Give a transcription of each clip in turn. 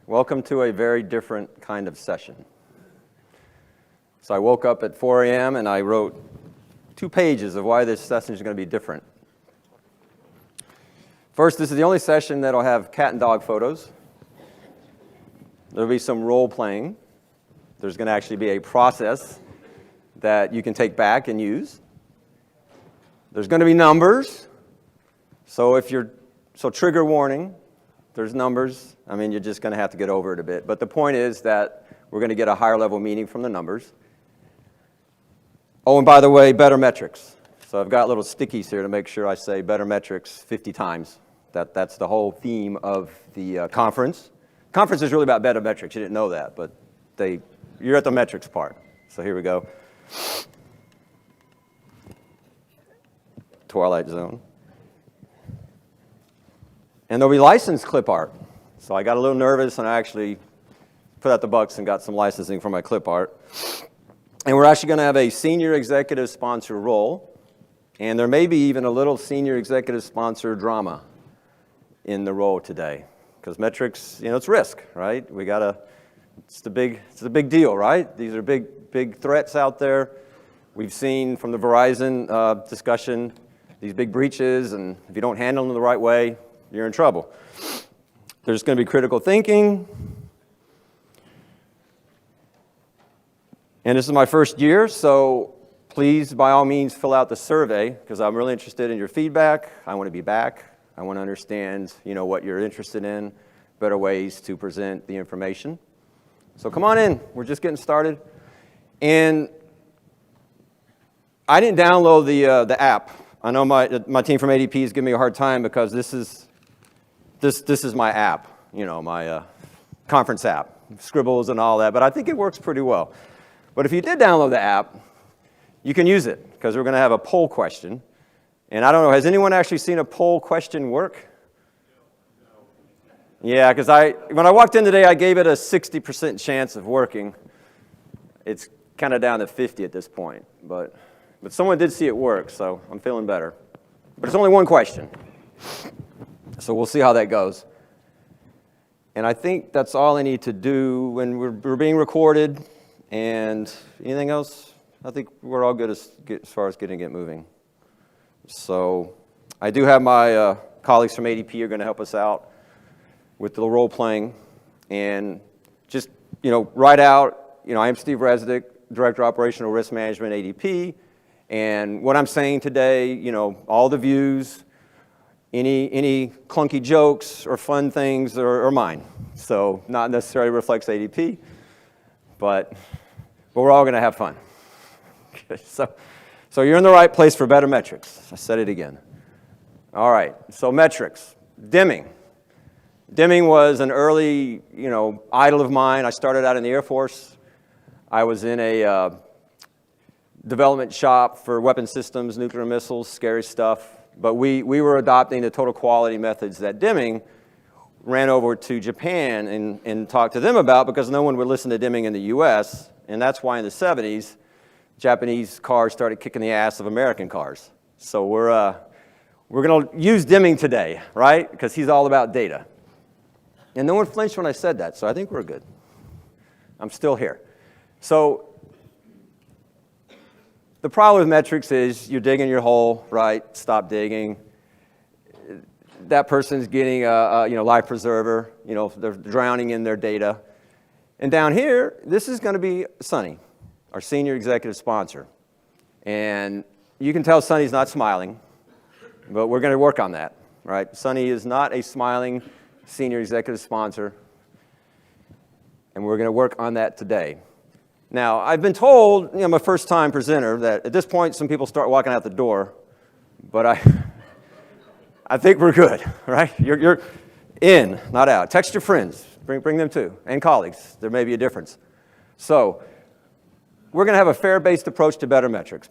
Welcome to a very different kind of session. So I woke up at 4 a.m. and I wrote 2 pages of why this session is going to be different. First, this is the only session that will have cat and dog photos. There'll be some role playing. There's going to actually be a process that you can take back and use. There's going to be numbers. So trigger warning. There's numbers. I mean, you're just going to have to get over it a bit. But the point is that we're going to get a higher level meaning from the numbers. Oh, and by the way, better metrics. So I've got little stickies here to make sure I say better metrics 50 times. That's the whole theme of the conference. Conference is really about better metrics. You didn't know that, but you're at the metrics part. So here we go. Twilight Zone. And there'll be licensed clip art. So I got a little nervous, and I actually put out the bucks and got some licensing for my clip art. And we're actually going to have a senior executive sponsor role. And there may be even a little senior executive sponsor drama in the role today. Because metrics, it's risk, right? It's the big deal, right? These are big threats out there. We've seen from the Verizon discussion these big breaches, and if you don't handle them the right way, you're in trouble. There's going to be critical thinking. And this is my first year, so please, by all means, fill out the survey, because I'm really interested in your feedback. I want to be back. I want to understand, what you're interested in, better ways to present the information. So come on in. We're just getting started. And I didn't download the app. I know my team from ADP is giving me a hard time because this is my app, my conference app, Scribbles and all that, but I think it works pretty well. But if you did download the app, you can use it because we're going to have a poll question. And I don't know, has anyone actually seen a poll question work? Yeah, because when I walked in today, I gave it a 60% chance of working. It's kind of down to 50 at this point, but someone did see it work, so I'm feeling better. But it's only one question. So we'll see how that goes. And I think that's all I need to do when we're being recorded. And anything else? I think we're all good as far as getting it moving. So I do have my colleagues from ADP are going to help us out with the role playing. And just, write out, I am Steve Resnick, Director of Operational Risk Management, ADP. And what I'm saying today, all the views, any clunky jokes or fun things are mine. So not necessarily reflects ADP, but we're all going to have fun. So you're in the right place for better metrics. I said it again. All right, so metrics. Dimming. Dimming was an early, idol of mine. I started out in the Air Force. I was in a development shop for weapon systems, nuclear missiles, scary stuff. But we were adopting the total quality methods that Dimming ran over to Japan and talked to them about because no one would listen to Dimming in the US. And that's why in the 70s, Japanese cars started kicking the ass of American cars. So we're going to use Dimming today, right? Because he's all about data. And no one flinched when I said that, so I think we're good. I'm still here. So the problem with metrics is you're digging your hole, right? Stop digging. That person's getting a life preserver. They're drowning in their data. And down here, this is going to be Sonny, our senior executive sponsor. And you can tell Sonny's not smiling, but we're going to work on that, right? Sonny is not a smiling senior executive sponsor, and we're going to work on that today. Now, I've been told, I'm a first-time presenter, that at this point some people start walking out the door, but I think we're good, right? You're in, not out. Text your friends, bring them too, and colleagues. There may be a difference. So we're going to have a fair-based approach to better metrics,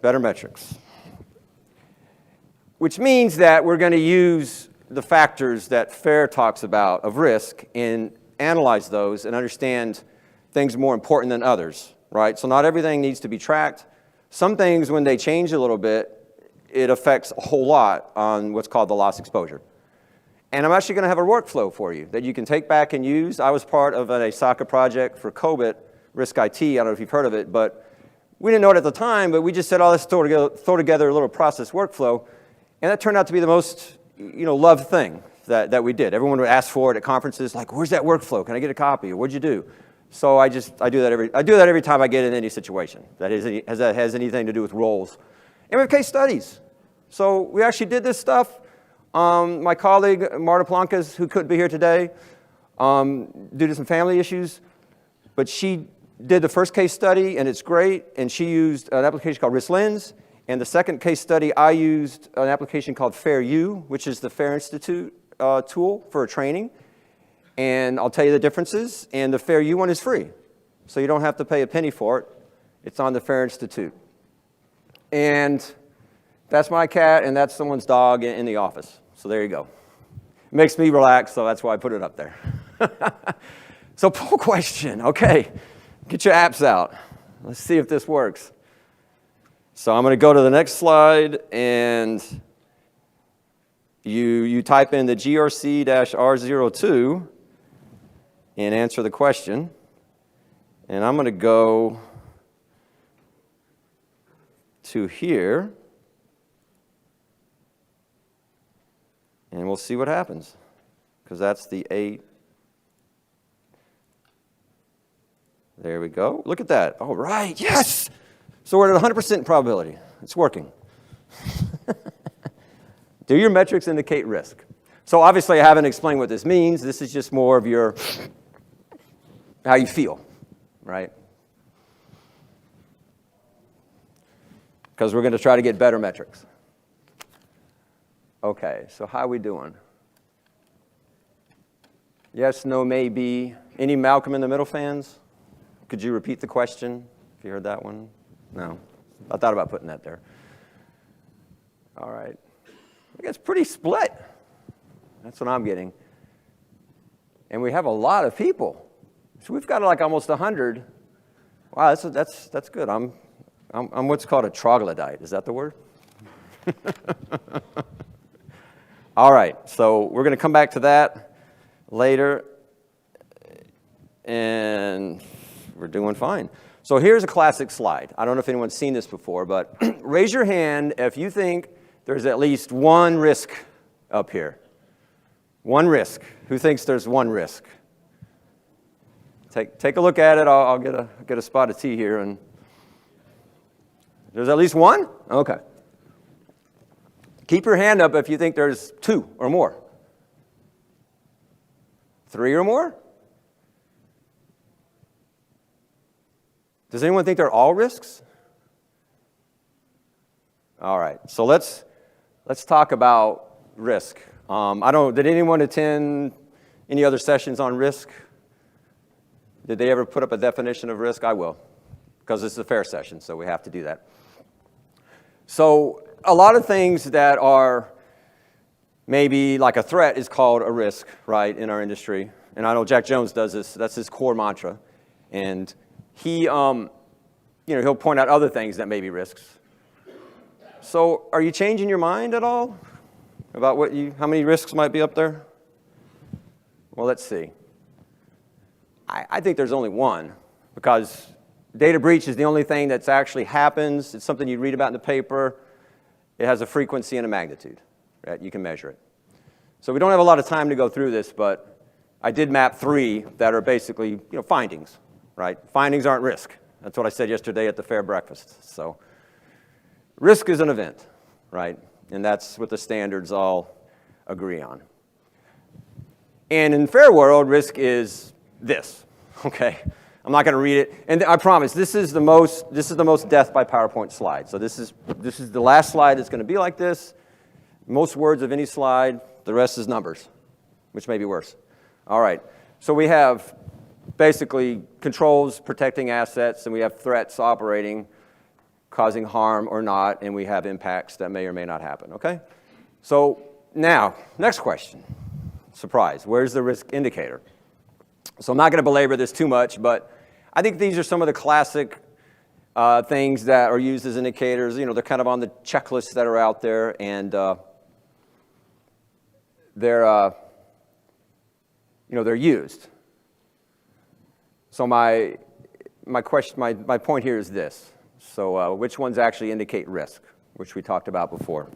which means that we're going to use the factors that FAIR talks about of risk and analyze those and understand things more important than others. Right? So not everything needs to be tracked. Some things, when they change a little bit, it affects a whole lot on what's called the loss exposure. And I'm actually going to have a workflow for you that you can take back and use. I was part of a SOCA project for COBIT, Risk IT. I don't know if you've heard of it, but we didn't know it at the time, but we just said, oh, let's throw together a little process workflow. And that turned out to be the most loved thing that we did. Everyone would ask for it at conferences, like, where's that workflow? Can I get a copy? Or what'd you do? So I do that every time I get in any situation that has anything to do with roles. And we have case studies. So we actually did this stuff. My colleague, Marta Plankas, who couldn't be here today, due to some family issues, but she did the first case study, and it's great, and she used an application called RiskLens. And the second case study, I used an application called FairU, which is the Fair Institute tool for training. And I'll tell you the differences. And the FairU one is free, so you don't have to pay a penny for it. It's on the Fair Institute. And that's my cat, and that's someone's dog in the office. So there you go. It makes me relax, so that's why I put it up there. So poll question. Okay, get your apps out. Let's see if this works. So I'm going to go to the next slide, and you type in the GRC-R02 and answer the question. And I'm going to go to here, and we'll see what happens, because that's the 8. There we go. Look at that. All right. Yes! So we're at 100% probability. It's working. Do your metrics indicate risk? So obviously I haven't explained what this means. This is just more of your how you feel, right? Because we're going to try to get better metrics. Okay, so how are we doing? Yes, no, maybe. Any Malcolm in the Middle fans? Could you repeat the question if you heard that one? No. I thought about putting that there. All right. I think it's pretty split. That's what I'm getting. And we have a lot of people. So we've got like almost 100. Wow, that's good. I'm what's called a troglodyte. Is that the word? All right. So we're going to come back to that later. And we're doing fine. So here's a classic slide. I don't know if anyone's seen this before, but raise your hand if you think there's at least one risk up here. One risk. Who thinks there's one risk? Take a look at it. I'll get a spot of tea here. And there's at least one? Okay. Keep your hand up if you think there's 2 or more. 3 or more? Does anyone think they're all risks? All right, so let's talk about risk. Did anyone attend any other sessions on risk? Did they ever put up a definition of risk? I will, because this is a fair session, so we have to do that. So a lot of things that are maybe like a threat is called a risk, right, in our industry. And I know Jack Jones does this. That's his core mantra. And he'll point out other things that may be risks. So are you changing your mind at all about how many risks might be up there? Well, let's see. I think there's only one, because data breach is the only thing that's actually happens. It's something you read about in the paper. It has a frequency and a magnitude, right? You can measure it. So we don't have a lot of time to go through this, but I did map 3 that are basically findings, right? Findings aren't risk. That's what I said yesterday at the fair breakfast. So risk is an event, right? And that's what the standards all agree on. And in fair world, risk is this, okay? I'm not going to read it. And I promise, this is the most death by PowerPoint slide. So this is the last slide that's going to be like this. Most words of any slide, the rest is numbers, which may be worse. All right, so we have basically controls protecting assets, and we have threats operating, causing harm or not, and we have impacts that may or may not happen, okay? So now, next question. Surprise, where's the risk indicator? So I'm not going to belabor this too much, but I think these are some of the classic things that are used as indicators. They're kind of on the checklists that are out there, and they're they're used. So my point here is this. So which ones actually indicate risk, which we talked about before.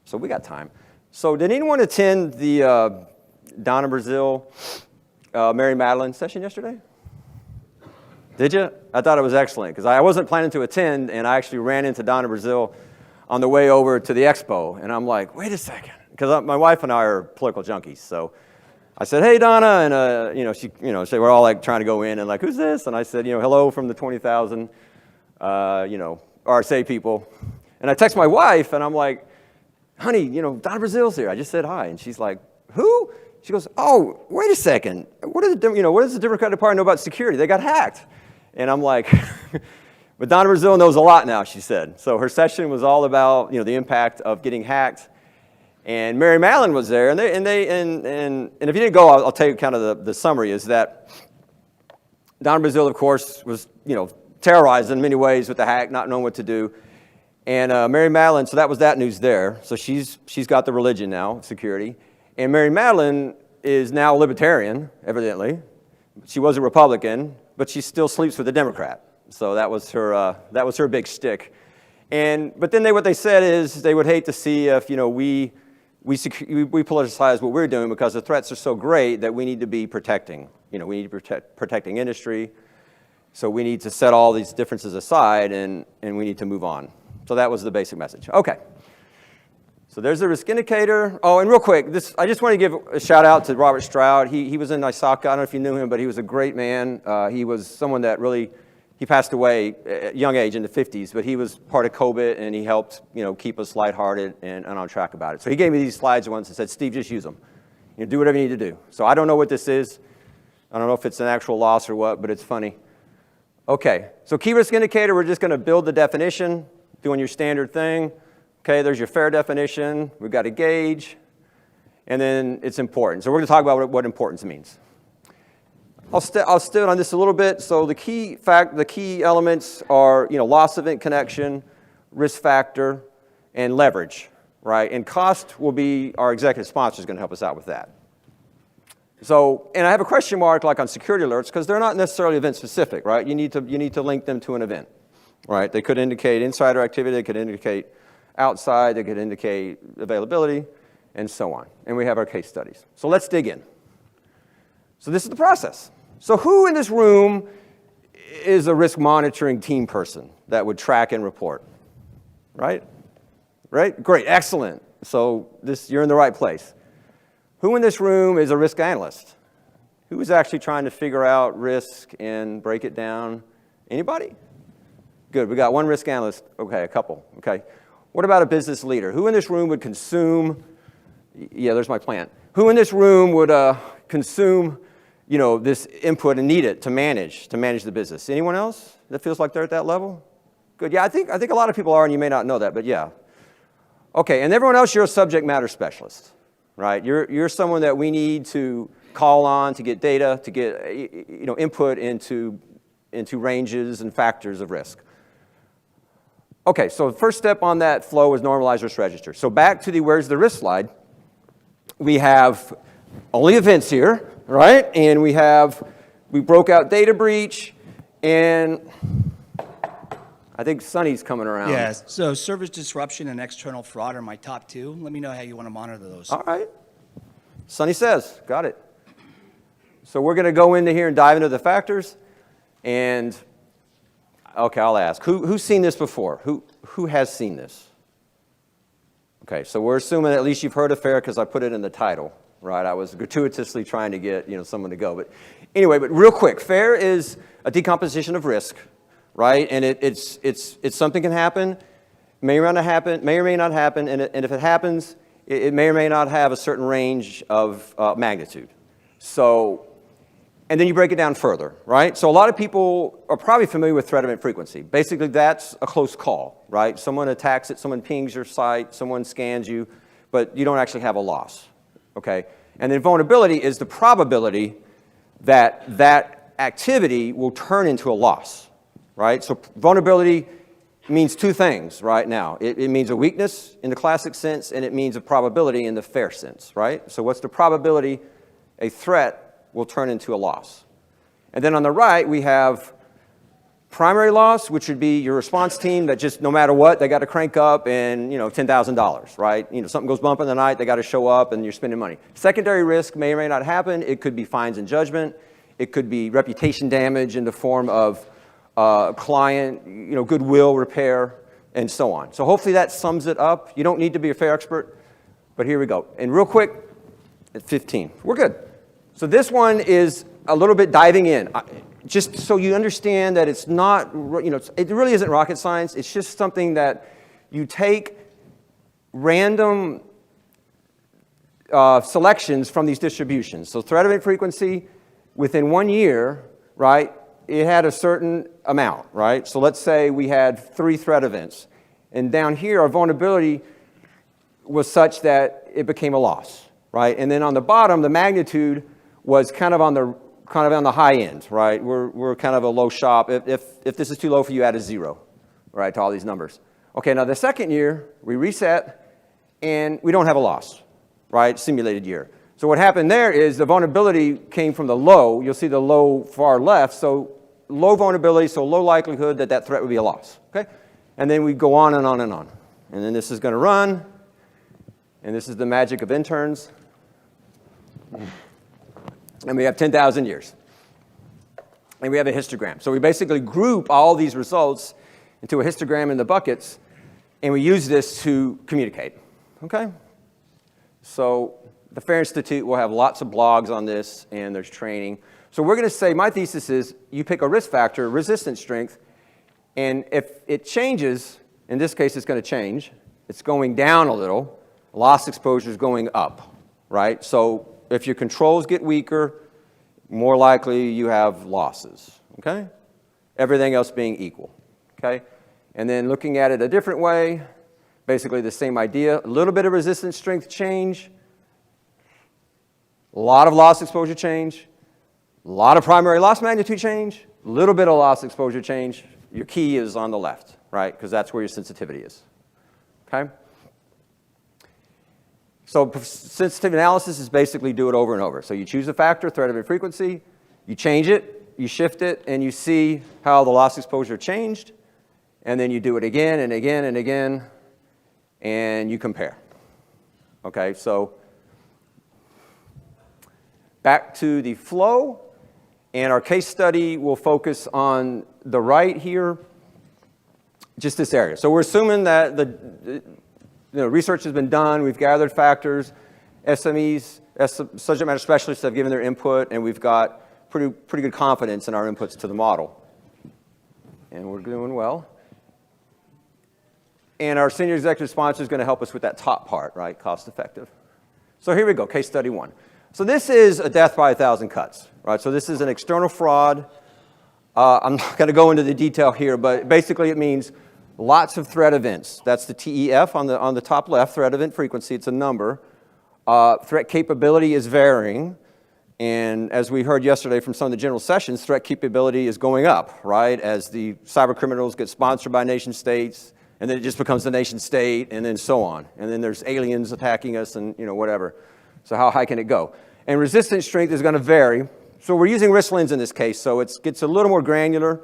So we got time. So did anyone attend the Donna Brazil, Mary Madeline session yesterday? Did you? I thought it was excellent because I wasn't planning to attend, and I actually ran into Donna Brazil on the way over to the expo, and I'm like, wait a second, because my wife and I are political junkies. So I said, hey, Donna, and she we're all like trying to go in, and like, who's this? And I said, hello from the 20,000, RSA people, and I text my wife, and I'm like, honey, Donna Brazil's here. I just said hi, and she's like, who? She goes, oh, wait a second. What does the Democratic Party know about security? They got hacked. And I'm like, but Donna Brazil knows a lot now, she said. So her session was all about, the impact of getting hacked. And Mary Madeline was there, and if you didn't go, I'll tell you kind of the summary is that Donna Brazil, of course, was, terrorized in many ways with the hack, not knowing what to do. And Mary Madeline, so that was that news there. So she's got the religion now, security. And Mary Madeline is now a libertarian, evidently. She was a Republican, but she still sleeps with a Democrat. So that was her big shtick. But then what they said is they would hate to see if we politicize what we're doing because the threats are so great that we need to be protecting. We need to be protecting industry. So we need to set all these differences aside and we need to move on. So that was the basic message. Okay. So there's the risk indicator. Oh, and real quick, I just want to give a shout out to Robert Stroud. He was in Nisaka. I don't know if you knew him, but he was a great man. He was someone that really, he passed away at a young age in the 50s, but he was part of COVID, and he helped keep us lighthearted and on track about it. So he gave me these slides once and said, Steve, just use them. Do whatever you need to do. So I don't know what this is. I don't know if it's an actual loss or what, but it's funny. Okay, so key risk indicator, we're just going to build the definition, doing your standard thing. Okay, there's your fair definition. We've got a gauge, and then it's important. So we're going to talk about what importance means. I'll stay on this a little bit. So the key elements are loss event connection, risk factor, and leverage, right? And cost will be our executive sponsor is going to help us out with that. So, and I have a question mark like on security alerts because they're not necessarily event specific, right? You need to link them to an event, right? They could indicate insider activity. They could indicate outside, they could indicate availability, and so on. And we have our case studies. So let's dig in. So this is the process. So who in this room is a risk monitoring team person that would track and report? Right? Right? Great, excellent. So you're in the right place. Who in this room is a risk analyst? Who is actually trying to figure out risk and break it down? Anybody? Good, we got one risk analyst. Okay, a couple, okay. What about a business leader? Who in this room would consume, yeah, there's my plant. Who in this room would consume, this input and need it to manage the business? Anyone else that feels like they're at that level? Good, yeah, I think a lot of people are, and you may not know that, but yeah. Okay, and everyone else, you're a subject matter specialist, right? You're someone that we need to call on to get data, to get input into ranges and factors of risk. Okay, so the first step on that flow is normalize risk register. So back to the where's the risk slide. We have only events here, right? And we broke out data breach, and I think Sonny's coming around. Yeah, so service disruption and external fraud are my top two. Let me know how you want to monitor those. All right. Sonny says, got it. So we're going to go into here and dive into the factors, and okay, I'll ask. Who's seen this before? Who has seen this? Okay, so we're assuming at least you've heard of FAIR because I put it in the title, right? I was gratuitously trying to get someone to go. But anyway, but real quick, FAIR is a decomposition of risk, right? And it's something can happen, may or may not happen, and if it happens, it may or may not have a certain range of magnitude. So. And then you break it down further, right? So a lot of people are probably familiar with threat event frequency. Basically, that's a close call, right? Someone attacks it, someone pings your site, someone scans you, but you don't actually have a loss, okay? And then vulnerability is the probability that that activity will turn into a loss, right? So vulnerability means two things right now. It means a weakness in the classic sense, and it means a probability in the FAIR sense, right? So what's the probability a threat will turn into a loss. And then on the right, we have primary loss, which would be your response team that just no matter what, they got to crank up and, $10,000, right? Something goes bump in the night, they got to show up and you're spending money. Secondary risk may or may not happen. It could be fines and judgment. It could be reputation damage in the form of client, goodwill repair, and so on. So hopefully that sums it up. You don't need to be a fair expert, but here we go. And real quick, at 15, we're good. So this one is a little bit diving in. Just so you understand that it's not, it really isn't rocket science. It's just something that you take random selections from these distributions. So threat event frequency, within 1 year, right, it had a certain amount, right? So let's say we had 3 threat events. And down here, our vulnerability was such that it became a loss, right? And then on the bottom, the magnitude was kind of on the high end, right? We're kind of a low shop. If this is too low for you, add a 0, right, to all these numbers. Okay, now the second year, we reset, and we don't have a loss, right? Simulated year. So what happened there is the vulnerability came from the low. You'll see the low far left. So low vulnerability, so low likelihood that that threat would be a loss, okay? And then we go on and on and on. And then this is going to run, and this is the magic of interns. And we have 10,000 years. And we have a histogram. So we basically group all these results into a histogram in the buckets, and we use this to communicate, okay? So the Fair Institute will have lots of blogs on this, and there's training. So we're going to say, my thesis is, you pick a risk factor, resistance strength, and if it changes, in this case it's going to change, it's going down a little, loss exposure is going up, right? So if your controls get weaker, more likely you have losses, okay? Everything else being equal, okay? And then looking at it a different way, basically the same idea, a little bit of resistance strength change, a lot of loss exposure change, a lot of primary loss magnitude change, a little bit of loss exposure change. Your key is on the left, right? Because that's where your sensitivity is, okay? So sensitivity analysis is basically do it over and over. So you choose a factor, threat event frequency, you change it, you shift it, and you see how the loss exposure changed, and then you do it again and again and again, and you compare, okay? So back to the flow, and our case study will focus on the right here, just this area. So we're assuming that the research has been done, we've gathered factors, SMEs, subject matter specialists have given their input, and we've got pretty good confidence in our inputs to the model. And we're doing well. And our senior executive sponsor is going to help us with that top part, right, cost effective. So here we go, case study 1. So this is a death by 1,000 cuts, right? So this is an external fraud. I'm not going to go into the detail here, but basically it means lots of threat events. That's the TEF on the top left, threat event frequency. It's a number. Threat capability is varying. And as we heard yesterday from some of the general sessions, threat capability is going up, right? As the cyber criminals get sponsored by nation states, and then it just becomes the nation state, and then so on. And then there's aliens attacking us and whatever. So how high can it go? And resistance strength is going to vary. So we're using Rislins in this case, so it gets a little more granular.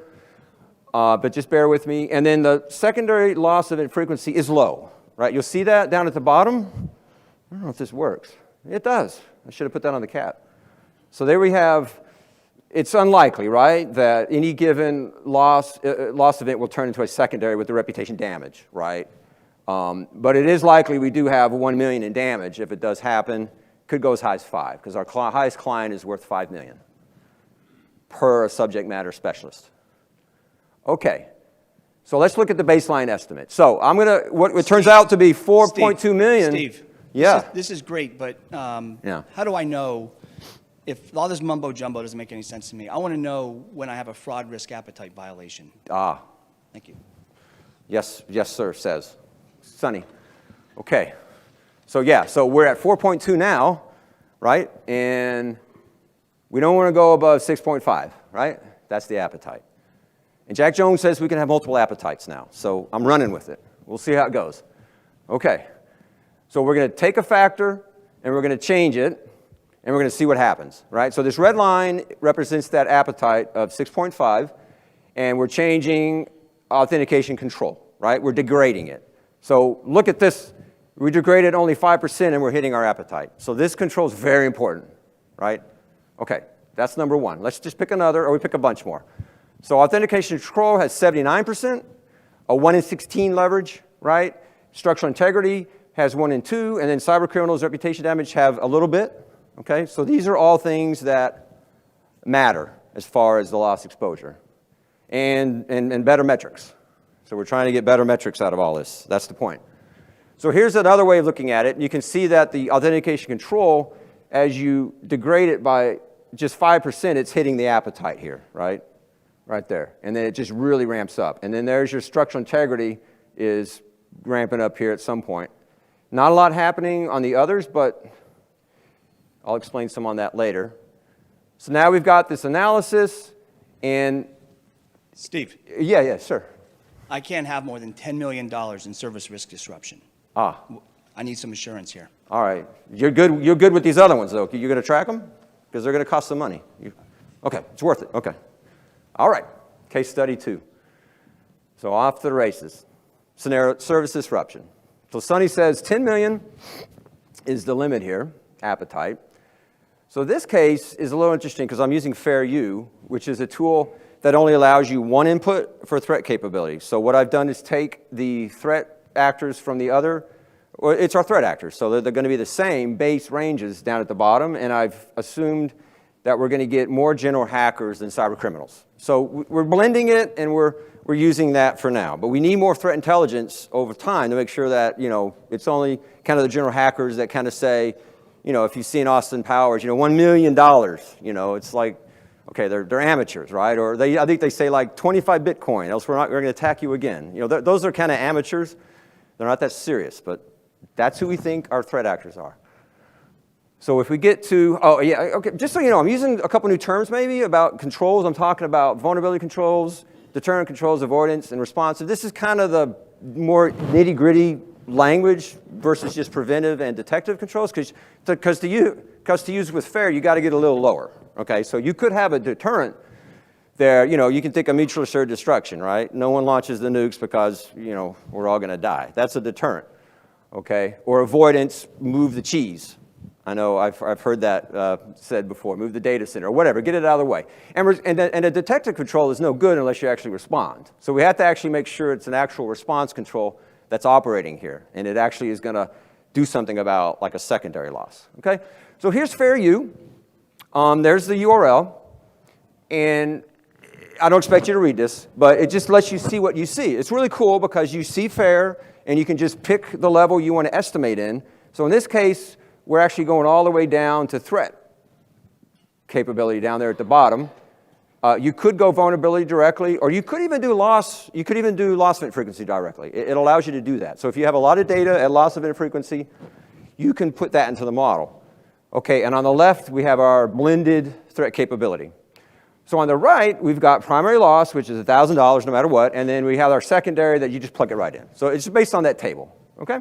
But just bear with me. And then the secondary loss event frequency is low, right? You'll see that down at the bottom. I don't know if this works. It does. I should have put that on the cap. So there we have, it's unlikely, right, that any given loss event will turn into a secondary with the reputation damage, right? But it is likely we do have 1 million in damage if it does happen. Could go as high as 5, because our highest client is worth 5 million per subject matter specialist. Okay, so let's look at the baseline estimate. So I'm going to, what it turns out to be 4.2 million. Steve, yeah. This is great, but yeah. How do I know if all this mumbo jumbo doesn't make any sense to me? I want to know when I have a fraud risk appetite violation. Thank you. Yes, sir, says Sonny. Okay, so yeah, so we're at 4.2 now, right? And we don't want to go above 6.5, right? That's the appetite. And Jack Jones says we can have multiple appetites now, so I'm running with it. We'll see how it goes. Okay, so we're going to take a factor, and we're going to change it, and we're going to see what happens, right? So this red line represents that appetite of 6.5, and we're changing authentication control, right? We're degrading it. So look at this. We degraded only 5%, and we're hitting our appetite. So this control is very important, right? Okay, that's number one. Let's just pick another, or we pick a bunch more. So authentication control has 79%, a 1 in 16 leverage, right? Structural integrity has 1 in 2, and then cyber criminals, reputation damage have a little bit. Okay, so these are all things that matter as far as the loss exposure and better metrics. So we're trying to get better metrics out of all this. That's the point. So here's another way of looking at it. You can see that the authentication control, as you degrade it by just 5%, it's hitting the appetite here, right? Right there. And then it just really ramps up. And then there's your structural integrity is ramping up here at some point. Not a lot happening on the others, but I'll explain some on that later. So now we've got this analysis, and Steve. Yeah, sure. I can't have more than $10 million in service risk disruption. Ah. I need some assurance here. All right. You're good with these other ones, though. You're going to track them? Because they're going to cost some money. Okay, it's worth it. Okay. All right. Case study 2. So off to the races. Scenario, service disruption. So Sonny says 10 million is the limit here, appetite. So this case is a little interesting because I'm using FairU, which is a tool that only allows you one input for threat capability. So what I've done is take the threat actors from the other, well, it's our threat actors, so they're going to be the same base ranges down at the bottom, and I've assumed that we're going to get more general hackers than cyber criminals. So we're blending it, and we're using that for now. But we need more threat intelligence over time to make sure that, it's only kind of the general hackers that kind of say, if you see an Austin Powers, $1 million, it's like, okay, they're amateurs, right? Or I think they say like 25 Bitcoin, else we're going to attack you again. Those are kind of amateurs. They're not that serious, but that's who we think our threat actors are. So if we get to, just so you know, I'm using a couple new terms maybe about controls. I'm talking about vulnerability controls, deterrent controls, avoidance, and responsive. This is kind of the more nitty-gritty language versus just preventive and detective controls, because to use with FAIR, you got to get a little lower. Okay, so you could have a deterrent there. You can think of mutual assured destruction, right? No one launches the nukes because we're all going to die. That's a deterrent. Okay, or avoidance, move the cheese. I know I've heard that said before. Move the data center or whatever. Get it out of the way. And a detective control is no good unless you actually respond. So we have to actually make sure it's an actual response control that's operating here, and it actually is going to do something about like a secondary loss. Okay, so here's FairU. There's the URL, and I don't expect you to read this, but it just lets you see what you see. It's really cool because you see FAIR, and you can just pick the level you want to estimate in. So in this case, we're actually going all the way down to threat capability down there at the bottom. You could go vulnerability directly, or you could even do loss. You could even do loss event frequency directly. It allows you to do that. So if you have a lot of data at loss event frequency, you can put that into the model. Okay, and on the left, we have our blended threat capability. So on the right, we've got primary loss, which is $1,000 no matter what, and then we have our secondary that you just plug it right in. So it's based on that table, okay?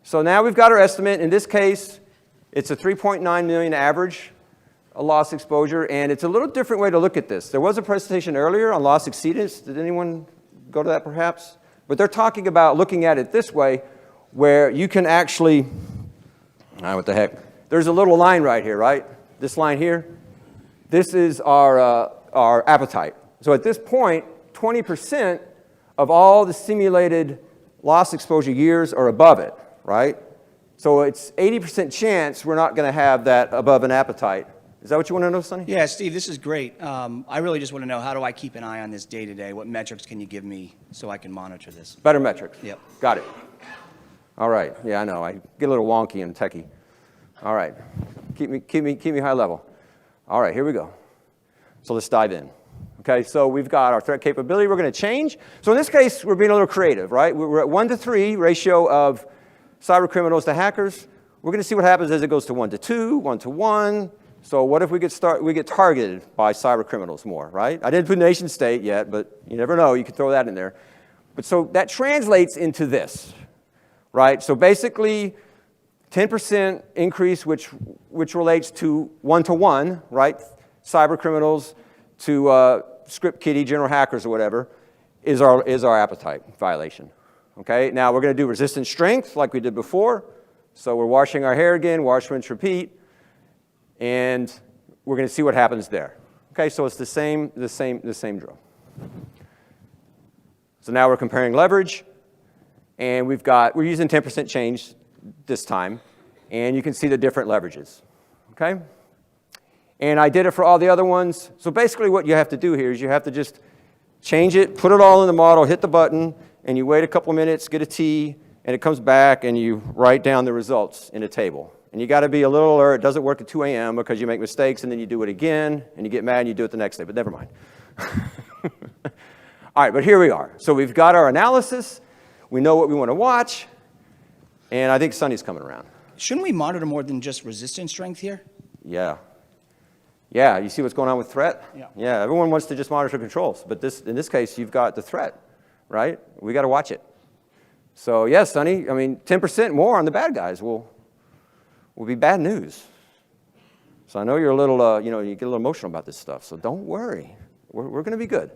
So now we've got our estimate. In this case, it's a 3.9 million average loss exposure, and it's a little different way to look at this. There was a presentation earlier on loss exceedance. Did anyone go to that perhaps? But they're talking about looking at it this way, where you can actually, what the heck? There's a little line right here, right? This line here. This is our appetite. So at this point, 20% of all the simulated loss exposure years are above it, right? So it's 80% chance we're not going to have that above an appetite. Is that what you want to know, Sonny? Yeah, Steve, this is great. I really just want to know, how do I keep an eye on this day to day? What metrics can you give me so I can monitor this? Better metrics. Yep. Got it. All right. Yeah, I know. I get a little wonky and techie. All right. Keep me high level. All right, here we go. So let's dive in. Okay, so we've got our threat capability we're going to change. So in this case, we're being a little creative, right? We're at 1-to-3 ratio of cyber criminals to hackers. We're going to see what happens as it goes to 1-to-2, 1-to-1. So what if we get targeted by cyber criminals more, right? I didn't put nation state yet, but you never know. You can throw that in there. But so that translates into this, right? So basically, 10% increase, which relates to one-to-one, right? Cyber criminals to script kiddie, general hackers or whatever, is our appetite violation. Okay, now we're going to do resistance strength like we did before. So we're washing our hair again, wash, rinse, repeat, and we're going to see what happens there. Okay, so it's the same drill. So now we're comparing leverage, and we're using 10% change this time, and you can see the different leverages. Okay, and I did it for all the other ones. So basically, what you have to do here is you have to just change it, put it all in the model, hit the button, and you wait a couple minutes, get a T, and it comes back, and you write down the results in a table. And you got to be a little alert. It doesn't work at 2 a.m. because you make mistakes, and then you do it again, and you get mad, and you do it the next day. But never mind. All right, but here we are. So we've got our analysis. We know what we want to watch, and I think Sonny's coming around. Shouldn't we monitor more than just resistance strength here? Yeah. Yeah, you see what's going on with threat? Yeah, everyone wants to just monitor controls, but in this case, you've got the threat, right? We got to watch it. So yes, Sonny, I mean, 10% more on the bad guys will be bad news. So I know you're a little, you get a little emotional about this stuff, so don't worry. We're going to be good.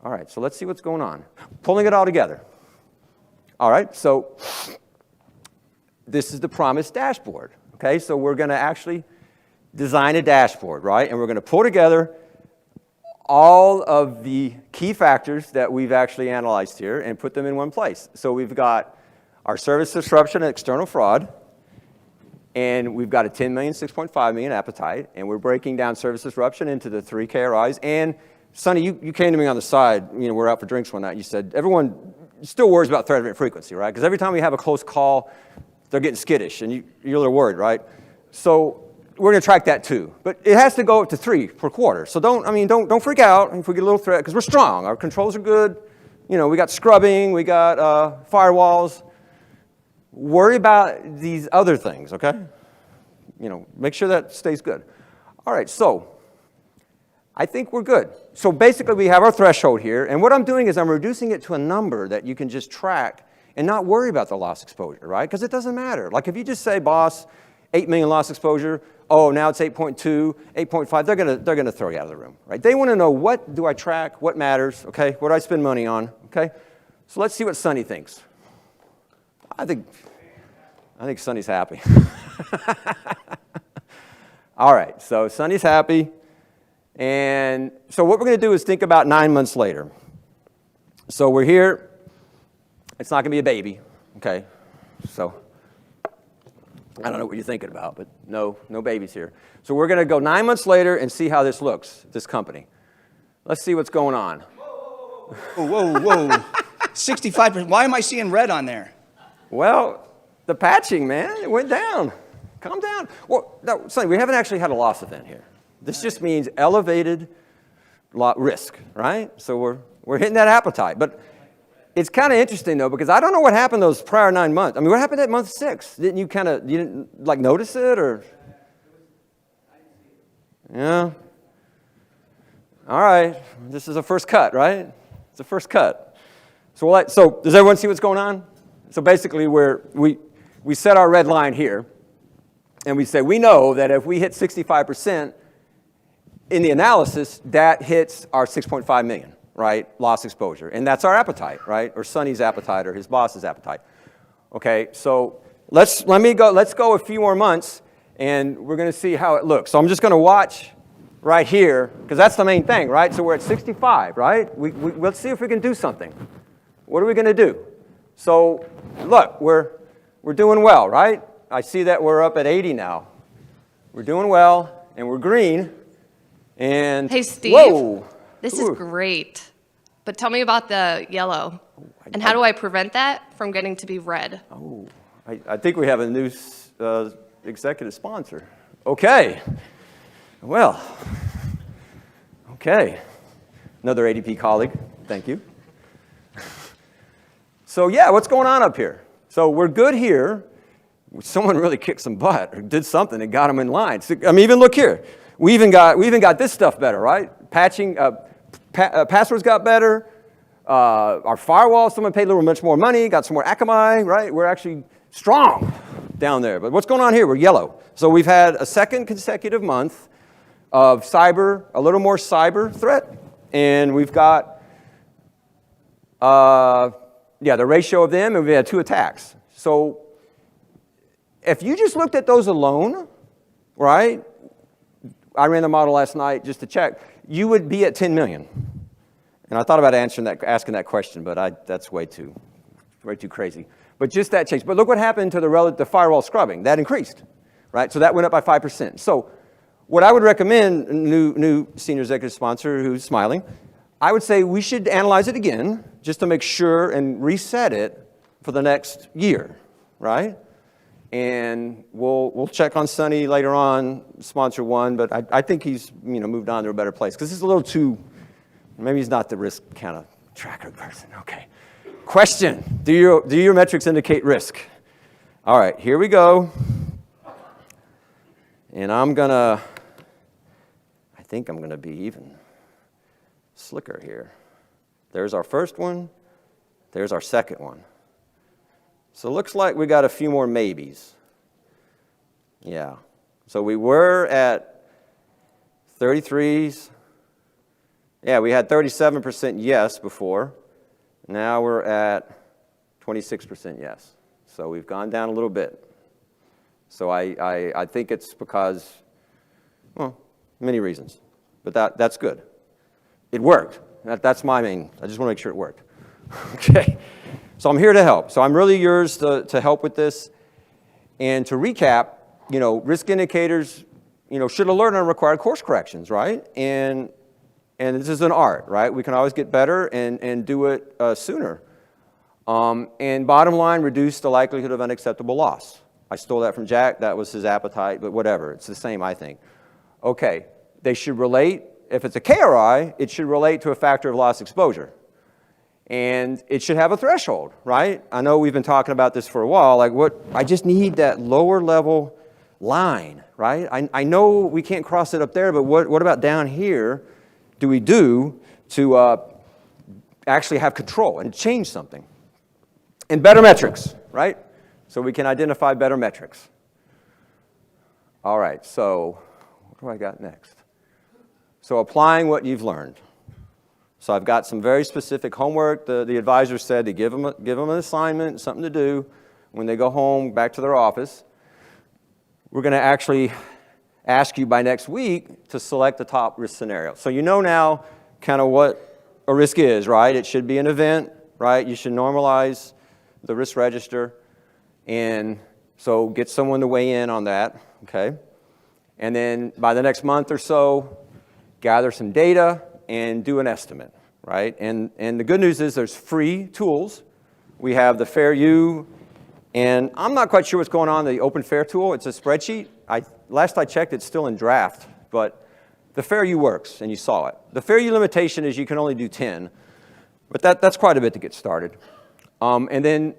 All right, so let's see what's going on. Pulling it all together. All right, so this is the promised dashboard. Okay, so we're going to actually design a dashboard, right? And we're going to pull together all of the key factors that we've actually analyzed here and put them in one place. So we've got our service disruption and external fraud, and we've got a 10 million, 6.5 million appetite, and we're breaking down service disruption into the 3 KRIs. And Sonny, you came to me on the side, we're out for drinks one night, you said, everyone still worries about threat event frequency, right? Because every time we have a close call, they're getting skittish, and you're a little worried, right? So we're going to track that too. But it has to go up to 3 per quarter. So don't freak out if we get a little threat, because we're strong. Our controls are good. We got scrubbing, we got firewalls. Worry about these other things, okay? Make sure that stays good. All right, so I think we're good. So basically, we have our threshold here, and what I'm doing is I'm reducing it to a number that you can just track and not worry about the loss exposure, right? Because it doesn't matter. Like if you just say, boss, 8 million loss exposure, oh, now it's 8.2, 8.5, they're gonna throw you out of the room, right? They want to know, what do I track, what matters, okay? What do I spend money on, okay? So let's see what Sonny thinks. I think Sonny's happy. All right, so Sonny's happy. And so what we're going to do is think about 9 months later. So we're here. It's not going to be a baby, okay? So I don't know what you're thinking about, but no babies here. So we're going to go 9 months later and see how this looks, this company. Let's see what's going on. Whoa. 65%. Why am I seeing red on there? Well, the patching, man, it went down. Calm down. Well, no, Sonny, we haven't actually had a loss event here. This just means elevated risk, right? So we're hitting that appetite. But it's kind of interesting, though, because I don't know what happened those prior 9 months. I mean, what happened at month 6? You didn't like notice it, or? Yeah. All right. This is a first cut, right? It's a first cut. So does everyone see what's going on? So basically, we set our red line here, and we say we know that if we hit 65% in the analysis, that hits our 6.5 million, right, loss exposure, and that's our appetite, right, or Sonny's appetite, or his boss's appetite. Okay, so let's go a few more months, and we're going to see how it looks. So I'm just going to watch right here, because that's the main thing, right? So we're at 65, right? Let's see if we can do something. What are we going to do? So look, we're doing well, right? I see that we're up at 80 now. We're doing well, and we're green. And hey, Steve, whoa. This is great. But tell me about the yellow. And how do I prevent that from getting to be red? Oh, I think we have a new executive sponsor. Okay. Well, okay. Another ADP colleague. Thank you. So yeah, what's going on up here? So we're good here. Someone really kicked some butt or did something and got them in line. So, I mean, even look here. We even got this stuff better, right? Patching, passwords got better. Our firewall, someone paid a little much more money, got some more Akamai, right? We're actually strong. down there. But what's going on here? We're yellow. So we've had a second consecutive month of cyber, a little more cyber threat, and we've got, the ratio of them, and we had 2 attacks. So if you just looked at those alone, right, I ran the model last night just to check, you would be at 10 million. And I thought about asking that question, but that's way too crazy. But just that change. But look what happened to the firewall scrubbing. That increased, right? So that went up by 5%. So what I would recommend, new senior executive sponsor who's smiling, I would say we should analyze it again just to make sure and reset it for the next year, right? And we'll check on Sonny later on, sponsor 1, but I think he's moved on to a better place because this is a little too, maybe he's not the risk kind of tracker person. Okay. Question, do your metrics indicate risk? All right, here we go. And I think I'm gonna be even slicker here. There's our first one, there's our second one. So it looks like we got a few more maybes. Yeah, so we were at 33s. Yeah, we had 37% yes before. Now we're at 26% yes. So we've gone down a little bit. So I think it's because, well, many reasons. But that's good. It worked. That's my main, I just want to make sure it worked. Okay. So I'm here to help. So I'm really yours to help with this. And to recap, risk indicators, should alert on required course corrections, right? And this is an art, right? We can always get better and do it sooner. And bottom line, reduce the likelihood of unacceptable loss. I stole that from Jack. That was his appetite, but whatever. It's the same, I think. Okay, they should relate. If it's a KRI, it should relate to a factor of loss exposure. And it should have a threshold, right? I know we've been talking about this for a while. Like I just need that lower level line, right? I know we can't cross it up there, but what about down here do we do to actually have control and change something? And better metrics, right? So we can identify better metrics. All right, so what do I got next? So applying what you've learned. So I've got some very specific homework. The advisor said to give them an assignment, something to do when they go home, back to their office. We're going to actually ask you by next week to select the top risk scenario. So you know now kind of what a risk is, right? It should be an event, right? You should normalize the risk register. And so get someone to weigh in on that, okay? And then by the next month or so, gather some data and do an estimate, right? And the good news is there's free tools. We have the Fair U, and I'm not quite sure what's going on in the Open Fair tool. It's a spreadsheet. Last I checked, it's still in draft, but the Fair U works, and you saw it. The Fair U limitation is you can only do 10, but that's quite a bit to get started. And then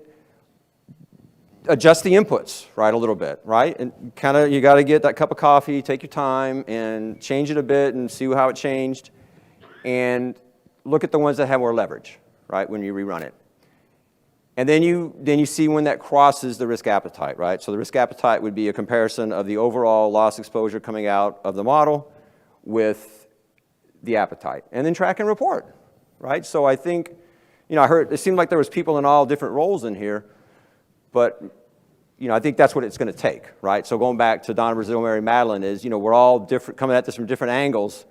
adjust the inputs, right, a little bit, right? And kind of you got to get that cup of coffee, take your time, and change it a bit and see how it changed. And look at the ones that have more leverage, right, when you rerun it. And then you see when that crosses the risk appetite, right? So the risk appetite would be a comparison of the overall loss exposure coming out of the model with the appetite. And then track and report, right? So I think, I heard, it seemed like there was people in all different roles in here, but, I think that's what it's going to take, right? So going back to Donna Brazil, Mary Madeline is, we're all different, coming at this from different angles,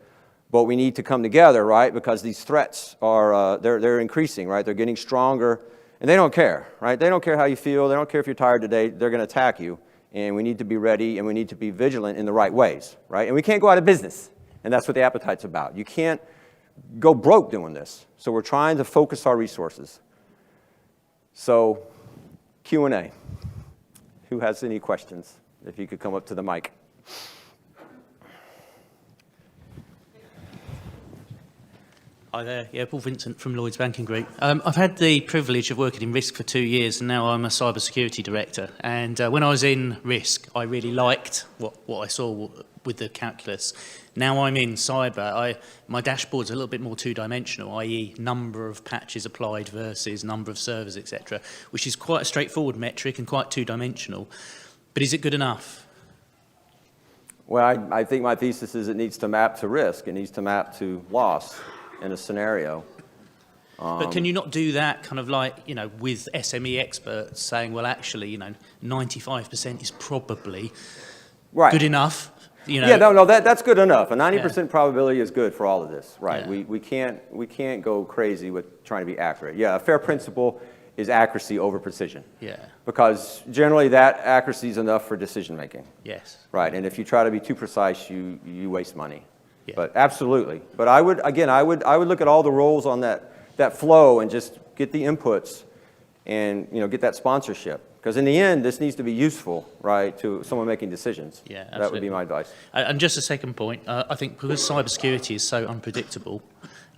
but we need to come together, right? Because these threats are, they're increasing, right? They're getting stronger, and they don't care, right? They don't care how you feel. They don't care if you're tired today. They're going to attack you, and we need to be ready, and we need to be vigilant in the right ways, right? And we can't go out of business, and that's what the appetite's about. You can't go broke doing this. So we're trying to focus our resources. So Q&A. Who has any questions? If you could come up to the mic. Hi there, yeah, Paul Vincent from Lloyds Banking Group. I've had the privilege of working in risk for 2 years, and now I'm a cybersecurity director. And when I was in risk, I really liked what I saw with the calculus. Now I'm in cyber, my dashboard's a little bit more two-dimensional, i.e. number of patches applied versus number of servers, etc., which is quite a straightforward metric and quite two-dimensional. But is it good enough? Well, I think my thesis is it needs to map to risk. It needs to map to loss in a scenario. But can you not do that kind of like, with SME experts saying, well, actually, 95% is probably Right. good enough? Yeah, no, that's good enough. A 90% probability is good for all of this, right? Yeah. We can't go crazy with trying to be accurate. Yeah, a fair principle is accuracy over precision. Yeah. Because generally that accuracy is enough for decision making. Yes. Right, and if you try to be too precise, you waste money. Yeah. But absolutely. But I would look at all the roles on that flow and just get the inputs and get that sponsorship. Because in the end, this needs to be useful, right, to someone making decisions. Yeah, absolutely. That would be my advice. And just a second point, I think because cybersecurity is so unpredictable,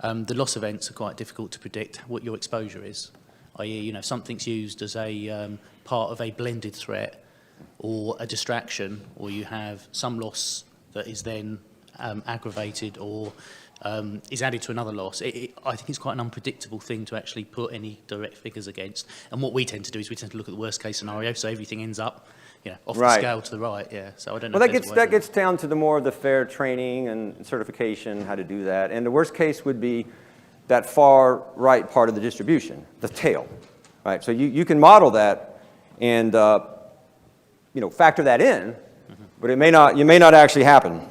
the loss events are quite difficult to predict what your exposure is. I.e., if something's used as a part of a blended threat or a distraction, or you have some loss that is then aggravated or is added to another loss, I think it's quite an unpredictable thing to actually put any direct figures against. And what we tend to do is we tend to look at the worst case scenario, so everything ends up off the scale to the right. Yeah, so I don't know. Well, that gets down to the more of the fair training and certification, how to do that. And the worst case would be that far right part of the distribution, the tail, right? So you can model that and factor that in, but you may not actually happen.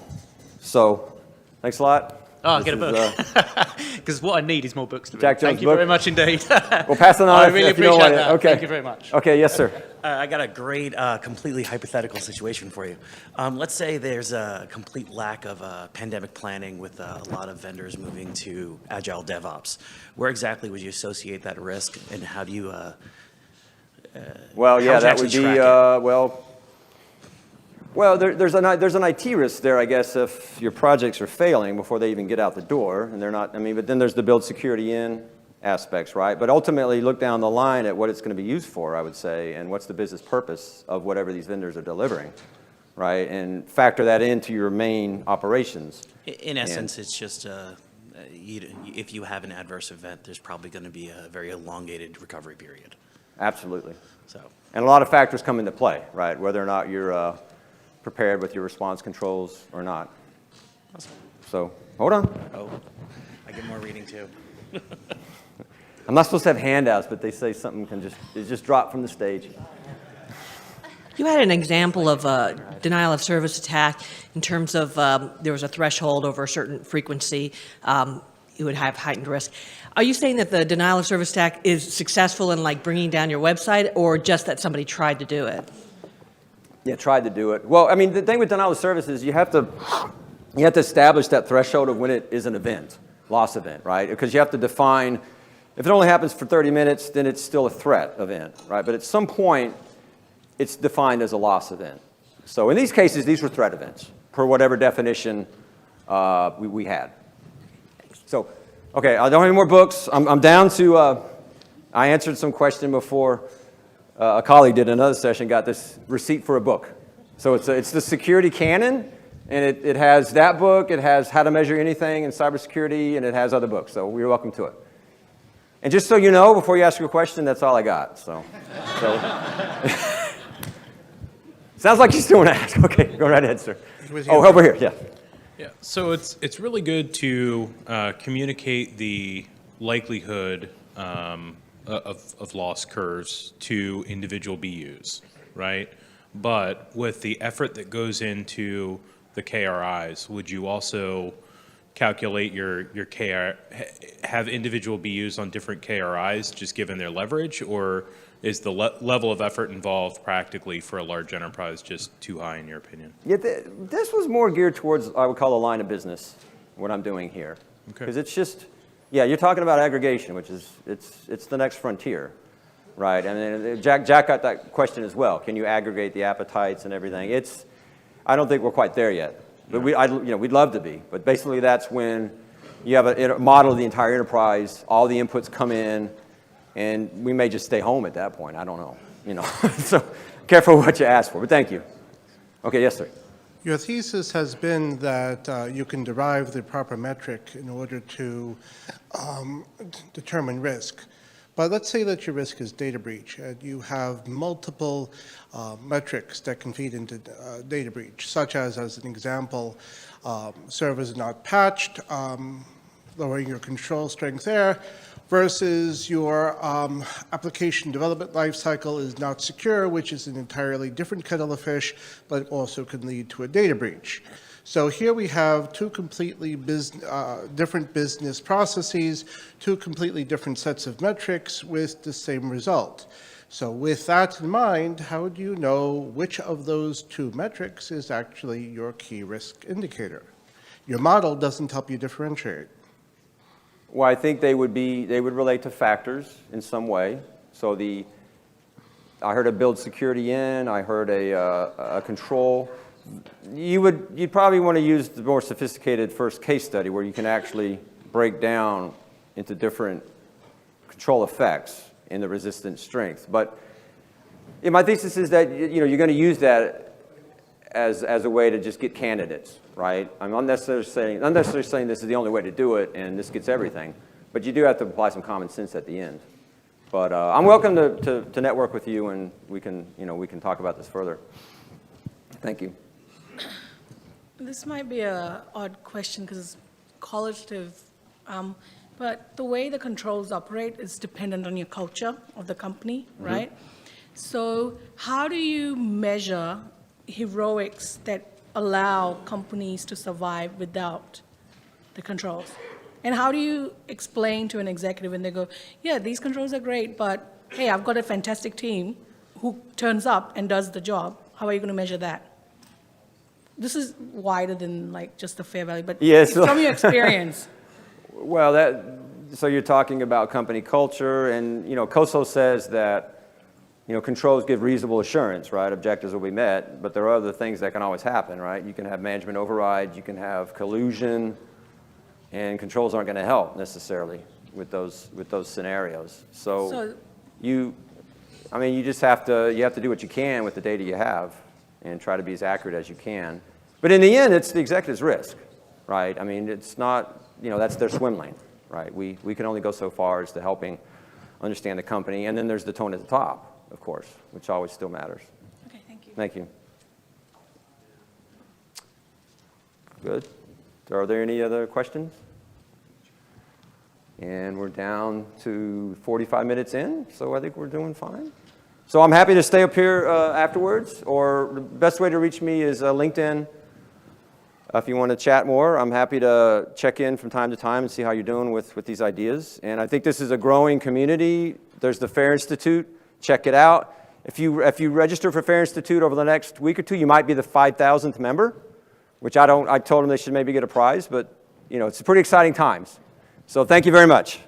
So, thanks a lot. Oh, I'll get a book. Because what I need is more books to read. Jack Jones' Thank you book? very much indeed. We'll pass it on. I really if you don't appreciate want it. that. Okay. Thank you very much. Okay, yes, sir. I got a great, completely hypothetical situation for you. Let's say there's a complete lack of pandemic planning with a lot of vendors moving to agile DevOps. Where exactly would you associate that risk, and how do you? Well, yeah, how would you that would actually be track it? Well, there's an IT risk there, I guess, if your projects are failing before they even get out the door, and they're not. But then there's the build security in aspects, right? But ultimately, look down the line at what it's going to be used for, I would say, and what's the business purpose of whatever these vendors are delivering, right? And factor that into your main operations. In essence, it's just if you have an adverse event, there's probably going to be a very elongated recovery period. Absolutely. So. And a lot of factors come into play, right? Whether or not you're prepared with your response controls or not. Awesome. So, hold on. Oh, I get more reading too. I'm not supposed to have handouts, but they say something can just drop from the stage. You had an example of a denial of service attack in terms of there was a threshold over a certain frequency. You would have heightened risk. Are you saying that the denial of service attack is successful in bringing down your website, or just that somebody tried to do it? Yeah, tried to do it. Well, the thing with denial of service is you have to establish that threshold of when it is an event, loss event, right? Because you have to define, if it only happens for 30 minutes, then it's still a threat event, right? But at some point, it's defined as a loss event. So in these cases, these were threat events, per whatever definition we had. So, okay, I don't have any more books. I'm down to, I answered some question before. A colleague did another session, got this receipt for a book. So it's the security canon, and it has that book, it has how to measure anything in cybersecurity, and it has other books. So you're welcome to it. And just so you know, before you ask your question, that's all I got. So. Sounds like you still want to ask. Okay, go right ahead, sir. Oh, over here, yeah. Yeah, so it's really good to communicate the likelihood of loss curves to individual BUs, right? But with the effort that goes into the KRIs, would you also calculate your KR, have individual BUs on different KRIs just given their leverage, or is the level of effort involved practically for a large enterprise just too high in your opinion? Yeah, this was more geared towards, I would call, a line of business, what I'm doing here. Because it's just, yeah, you're talking about aggregation, which is, it's the next frontier, right? And Jack got that question as well. Can you aggregate the appetites and everything? I don't think we're quite there yet. But we'd love to be. But basically that's when you have a model of the entire enterprise, all the inputs come in, and we may just stay home at that point. I don't know. So careful what you ask for. But thank you. Okay, yes, sir. Your thesis has been that you can derive the proper metric in order to determine risk. But let's say that your risk is data breach, and you have multiple metrics that can feed into data breach, such as an example, servers not patched, lowering your control strength there, versus your application development lifecycle is not secure, which is an entirely different kettle of fish, but also can lead to a data breach. So here we have two completely different business processes, two completely different sets of metrics with the same result. So with that in mind, how do you know which of those two metrics is actually your key risk indicator? Your model doesn't help you differentiate. Well, I think they would relate to factors in some way. So I heard a build security in, I heard a control. You'd probably want to use the more sophisticated first case study where you can actually break down into different control effects in the resistance strength. But my thesis is that you're going to use that as a way to just get candidates, right? I'm not necessarily saying this is the only way to do it and this gets everything, but you do have to apply some common sense at the end. But I'm welcome to network with you, and we can talk about this further. Thank you. This might be an odd question because it's qualitative, but the way the controls operate is dependent on your culture of the company, right? So how do you measure heroics that allow companies to survive without the controls? And how do you explain to an executive when they go, yeah, these controls are great, but hey, I've got a fantastic team who turns up and does the job. How are you going to measure that? This is wider than like just the fair value, but Yes. from your experience. Well, so you're talking about company culture, and COSO says that controls give reasonable assurance, right? Objectives will be met, but there are other things that can always happen, right? You can have management override, you can have collusion, and controls aren't going to help necessarily with those scenarios. So you just have to do what you can with the data you have and try to be as accurate as you can. But in the end, it's the executive's risk, right? I mean, it's not, that's their swim lane, right? We can only go so far as to helping understand the company, and then there's the tone at the top, of course, which always still matters. Okay, thank you. Thank you. Good. Are there any other questions? And we're down to 45 minutes in, so I think we're doing fine. So I'm happy to stay up here afterwards, or the best way to reach me is LinkedIn. If you want to chat more, I'm happy to check in from time to time and see how you're doing with these ideas. And I think this is a growing community. There's the FAIR Institute. Check it out. If you register for FAIR Institute over the next week or two, you might be the 5,000th member, which I told them they should maybe get a prize, but it's pretty exciting times. So thank you very much.